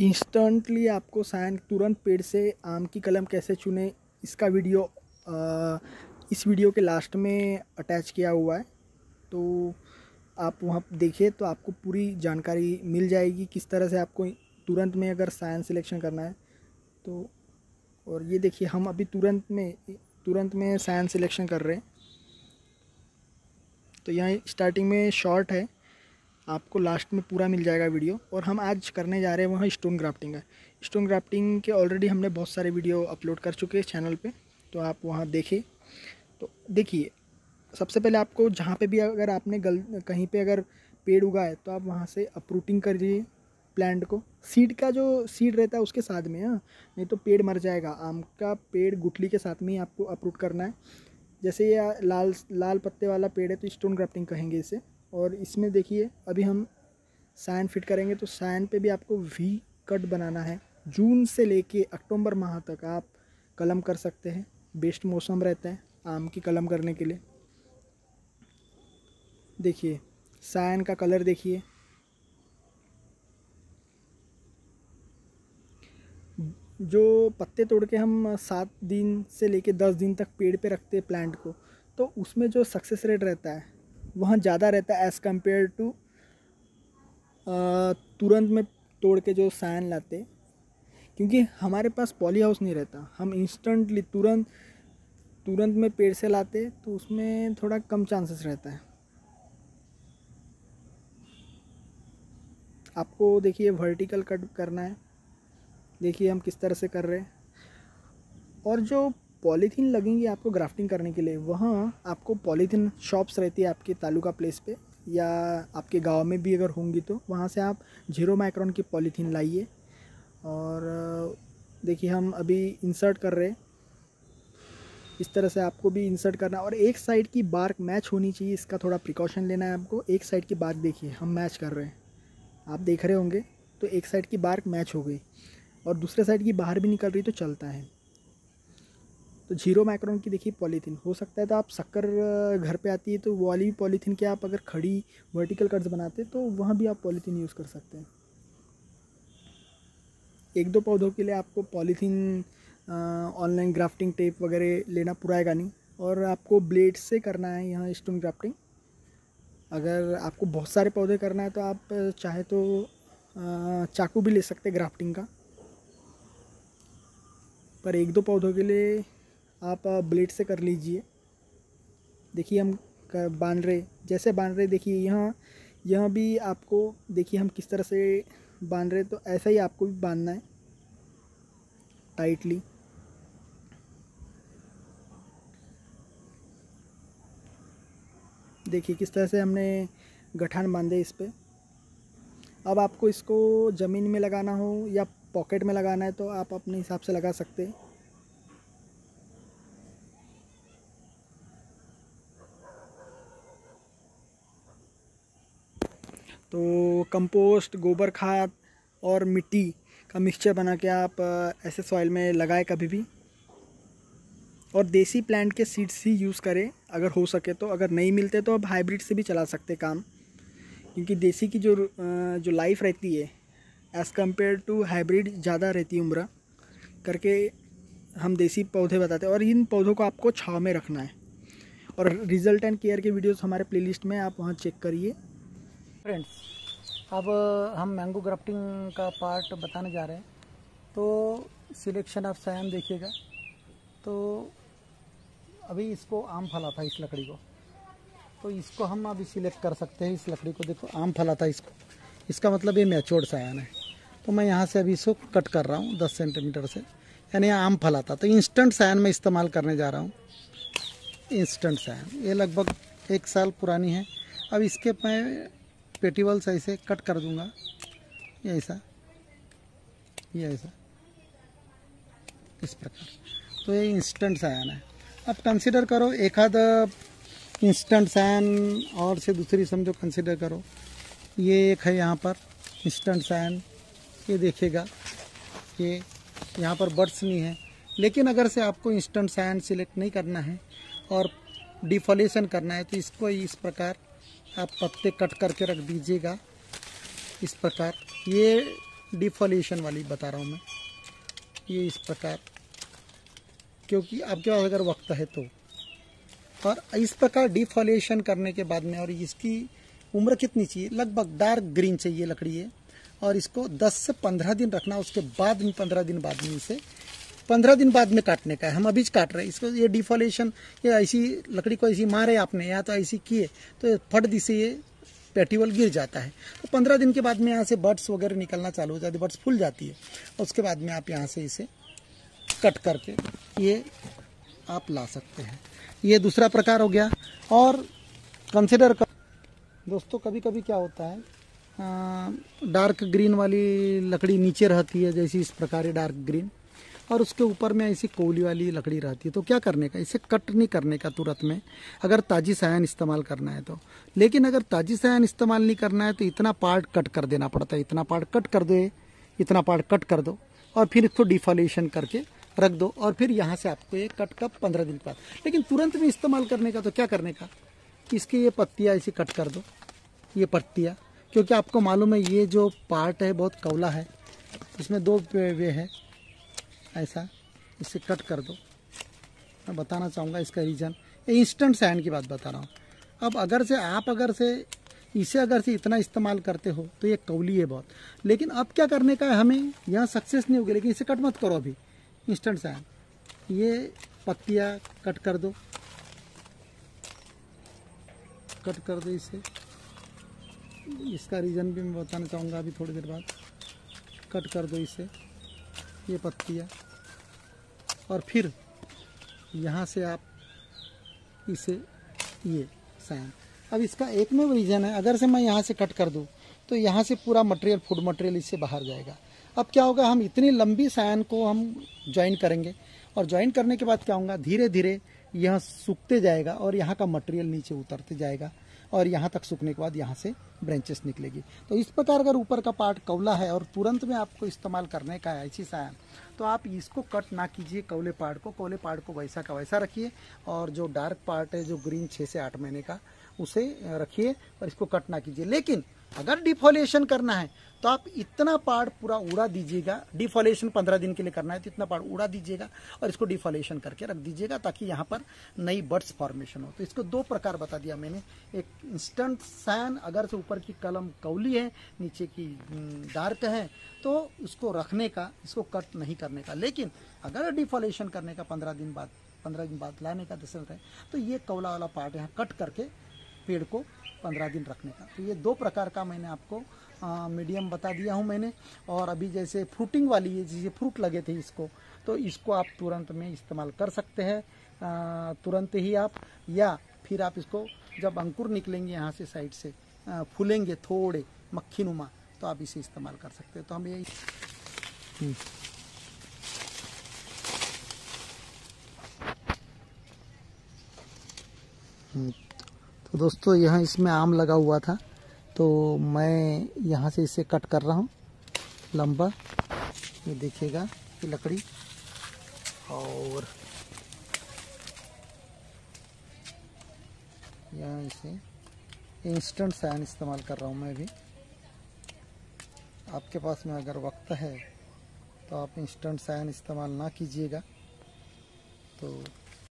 Instantly आपको सायन तुरंत पेड़ से आम की कलम कैसे चुने, इसका वीडियो इस वीडियो के लास्ट में अटैच किया हुआ है, तो आप वहाँ देखिए तो आपको पूरी जानकारी मिल जाएगी किस तरह से आपको तुरंत में अगर सायन सिलेक्शन करना है तो। और ये देखिए हम अभी तुरंत में सायन सिलेक्शन कर रहे हैं। तो यहाँ स्टार्टिंग में शॉर्ट है, आपको लास्ट में पूरा मिल जाएगा वीडियो। और हम आज करने जा रहे हैं वहाँ स्टोन ग्राफ्टिंग है। स्टोन ग्राफ्टिंग के ऑलरेडी हमने बहुत सारे वीडियो अपलोड कर चुके हैं चैनल पे, तो आप वहाँ देखें। तो देखिए सबसे पहले आपको जहाँ पे भी अगर आपने कहीं पे अगर पेड़ उगा है तो आप वहाँ से अपरूटिंग करिए प्लांट को। सीड का जो सीड रहता है उसके साथ में, हाँ, नहीं तो पेड़ मर जाएगा। आम का पेड़ गुठली के साथ में ही आपको अपरूट करना है। जैसे ये लाल पत्ते वाला पेड़ है तो स्टोन ग्राफ्टिंग कहेंगे इसे। और इसमें देखिए अभी हम सायन फिट करेंगे, तो सायन पे भी आपको वी कट बनाना है। जून से लेके अक्टूबर माह तक आप कलम कर सकते हैं, बेस्ट मौसम रहता है आम की कलम करने के लिए। देखिए सायन का कलर देखिए, जो पत्ते तोड़ के हम 7 दिन से लेके 10 दिन तक पेड़ पे रखते हैं प्लांट को, तो उसमें जो सक्सेस रेट रहता है वहाँ ज़्यादा रहता है एज़ कम्पेयर टू तुरंत में तोड़ के जो सायन लाते। क्योंकि हमारे पास पॉली हाउस नहीं रहता, हम इंस्टेंटली तुरंत में पेड़ से लाते, तो उसमें थोड़ा कम चांसेस रहता है। आपको देखिए वर्टिकल कट करना है, देखिए हम किस तरह से कर रहे हैं। और जो पॉलीथीन लगेंगी आपको ग्राफ्टिंग करने के लिए, वहाँ आपको पॉलीथीन शॉप्स रहती है आपके तालुका प्लेस पे, या आपके गांव में भी अगर होंगी तो वहाँ से आप 0 माइक्रोन की पॉलीथीन लाइए। और देखिए हम अभी इंसर्ट कर रहे हैं, इस तरह से आपको भी इंसर्ट करना है। और एक साइड की बार्क मैच होनी चाहिए, इसका थोड़ा प्रिकॉशन लेना है आपको। एक साइड की बार्क देखिए हम मैच कर रहे हैं, आप देख रहे होंगे, तो एक साइड की बार्क मैच हो गई और दूसरे साइड की बाहर भी निकल रही तो चलता है। तो 0 माइक्रोन की देखिए पॉलीथीन हो सकता है, तो आप शक्कर घर पे आती है तो वो वाली पॉलीथीन के आप अगर खड़ी वर्टिकल कट्स बनाते तो वहाँ भी आप पॉलीथीन यूज़ कर सकते हैं। 1-2 पौधों के लिए आपको पॉलीथीन ऑनलाइन ग्राफ्टिंग टेप वगैरह लेना पुराएगा नहीं। और आपको ब्लेड से करना है यहाँ स्टोन ग्राफ्टिंग। अगर आपको बहुत सारे पौधे करना है तो आप चाहे तो चाकू भी ले सकते हैं ग्राफ्टिंग का, पर 1-2 पौधों के लिए आप ब्लेड से कर लीजिए। देखिए हम बांध रहे, जैसे बांध रहे देखिए यहाँ भी आपको देखिए हम किस तरह से बांध रहे, तो ऐसा ही आपको भी बांधना है टाइटली। देखिए किस तरह से हमने गठान बांधे इस पे। अब आपको इसको ज़मीन में लगाना हो या पॉकेट में लगाना है तो आप अपने हिसाब से लगा सकते हैं। तो कंपोस्ट, गोबर खाद और मिट्टी का मिक्सचर बना के आप ऐसे सॉइल में लगाएं कभी भी। और देसी प्लांट के सीड्स ही यूज़ करें अगर हो सके तो। अगर नहीं मिलते तो आप हाइब्रिड से भी चला सकते काम, क्योंकि देसी की जो लाइफ रहती है एज़ कम्पेयर टू हाइब्रिड ज़्यादा रहती है उम्र करके। हम देसी पौधे बताते हैं और इन पौधों को आपको छांव में रखना है। और रिजल्ट एंड केयर के वीडियोस हमारे प्लेलिस्ट में आप वहाँ चेक करिए। फ्रेंड्स, अब हम मैंगो ग्राफ्टिंग का पार्ट बताने जा रहे हैं। तो सिलेक्शन ऑफ सायन देखिएगा। तो अभी इसको आम फला था इस लकड़ी को, तो इसको हम अभी सिलेक्ट कर सकते हैं। इस लकड़ी को देखो आम फला था इसको, इसका मतलब ये मैच्योर्ड सायन है। तो मैं यहाँ से अभी इसको कट कर रहा हूँ 10 सेंटीमीटर से, यानी आम फला था। तो इंस्टेंट सायन में इस्तेमाल करने जा रहा हूँ। इंस्टेंट सायन ये लगभग 1 साल पुरानी है। अब इसके मैं पेटिवल्स ऐसे कट कर दूंगा, ये ऐसा, ये ऐसा, इस प्रकार। तो ये इंस्टेंट सायन है। अब कंसिडर करो एक आध इंस्टेंट सायन और से दूसरी समझो कंसिडर करो। ये एक है यहाँ पर इंस्टेंट सायन, ये देखिएगा ये यहाँ पर बर्ड्स नहीं है। लेकिन अगर से आपको इंस्टेंट सायन सिलेक्ट नहीं करना है और डिफॉलेशन करना है तो इसको इस प्रकार आप पत्ते कट करके रख दीजिएगा इस प्रकार। ये डिफॉलिएशन वाली बता रहा हूँ मैं, ये इस प्रकार, क्योंकि आपके पास अगर वक्त है तो। और इस प्रकार डिफॉलिएशन करने के बाद में, और इसकी उम्र कितनी चाहिए, लगभग डार्क ग्रीन चाहिए लकड़ी है, और इसको 10 से 15 दिन रखना, उसके बाद में 15 दिन बाद में इसे 15 दिन बाद में काटने का है। हम अभी काट रहे हैं इसको, ये डिफॉलिएशन, ये ऐसी लकड़ी को ऐसी मारे आपने या तो ऐसी किए तो फट दी से ये पेटिवल गिर जाता है। तो 15 दिन के बाद में यहाँ से बर्ड्स वगैरह निकलना चालू हो जाती है, बर्ड्स फूल जाती है, और उसके बाद में आप यहाँ से इसे कट करके ये आप ला सकते हैं। ये दूसरा प्रकार हो गया। और कंसिडर कर दोस्तों, कभी कभी क्या होता है, डार्क ग्रीन वाली लकड़ी नीचे रहती है, जैसी इस प्रकार है डार्क ग्रीन, और उसके ऊपर में ऐसी कोली वाली लकड़ी रहती है। तो क्या करने का, इसे कट नहीं करने का तुरंत में, अगर ताजी सायान इस्तेमाल करना है तो। लेकिन अगर ताजी सायान इस्तेमाल नहीं करना है तो इतना पार्ट कट कर देना पड़ता है, इतना पार्ट कट कर दो, इतना पार्ट कट कर दो, और फिर इसको डिफॉलिएशन करके रख दो, और फिर यहाँ से आपको ये कट का 15 दिन के बाद। लेकिन तुरंत में इस्तेमाल करने का तो क्या करने का, इसकी ये पत्तियाँ ऐसी कट कर दो, ये पत्तियाँ, क्योंकि आपको मालूम है ये जो पार्ट है बहुत कौला है, इसमें 2 वे है, ऐसा इसे कट कर दो। मैं बताना चाहूँगा इसका रीज़न, ये इंस्टेंट सायन की बात बता रहा हूँ। अब अगर से आप इसे इतना इस्तेमाल करते हो तो ये कौली है बहुत, लेकिन अब क्या करने का है हमें, यहाँ सक्सेस नहीं होगी, लेकिन इसे कट मत करो अभी, इंस्टेंट सायन, ये पत्तियाँ कट कर दो, कट कर दो इसे। इसका रीज़न भी मैं बताना चाहूँगा अभी थोड़ी देर बाद। कट कर दो इसे, ये पत्तियाँ, और फिर यहाँ से आप इसे ये सायन। अब इसका एक में रीज़न है, अगर से मैं यहाँ से कट कर दूँ तो यहाँ से पूरा मटेरियल, फूड मटेरियल इससे बाहर जाएगा। अब क्या होगा, हम इतनी लंबी सायन को हम ज्वाइन करेंगे, और ज्वाइन करने के बाद क्या होगा, धीरे धीरे यह सूखते जाएगा और यहाँ का मटेरियल नीचे उतरते जाएगा, और यहाँ तक सूखने के बाद यहाँ से ब्रांचेस निकलेगी। तो इस प्रकार अगर ऊपर का पार्ट कौला है और तुरंत में आपको इस्तेमाल करने का है ऐसी सायन, तो आप इसको कट ना कीजिए, कौले पार्ट को वैसा का वैसा रखिए, और जो डार्क पार्ट है जो ग्रीन 6 से 8 महीने का, उसे रखिए और इसको कट ना कीजिए। लेकिन अगर डिफॉलिएशन करना है तो आप इतना पार्ट पूरा उड़ा दीजिएगा, डिफॉलिएशन 15 दिन के लिए करना है तो इतना पार्ट उड़ा दीजिएगा और इसको डिफॉलिएशन करके रख दीजिएगा, ताकि यहाँ पर नई बर्ड्स फॉर्मेशन हो। तो इसको 2 प्रकार बता दिया मैंने, एक इंस्टेंट सायन, अगर से ऊपर की कलम कौली है नीचे की डार्क है तो उसको रखने का, इसको कट नहीं करने का। लेकिन अगर डिफॉलिएशन करने का 15 दिन बाद लाने का दस है, तो ये कौला वाला पार्ट यहाँ कट करके पेड़ को 15 दिन रखने का। तो ये 2 प्रकार का मैंने आपको मीडियम बता दिया हूँ मैंने। और अभी जैसे फ्रूटिंग वाली है, जैसे फ्रूट लगे थे इसको, तो इसको आप तुरंत में इस्तेमाल कर सकते हैं, तुरंत ही आप, या फिर आप इसको जब अंकुर निकलेंगे यहाँ से साइड से फूलेंगे थोड़े मक्खी नुमा, तो आप इसे इस्तेमाल कर सकते हैं। तो हम यही तो दोस्तों, यहाँ इसमें आम लगा हुआ था, तो मैं यहाँ से इसे कट कर रहा हूँ लंबा, ये देखिएगा ये लकड़ी, और यहाँ इसे इंस्टेंट सायन इस्तेमाल कर रहा हूँ मैं भी। आपके पास में अगर वक्त है तो आप इंस्टेंट सायन इस्तेमाल ना कीजिएगा, तो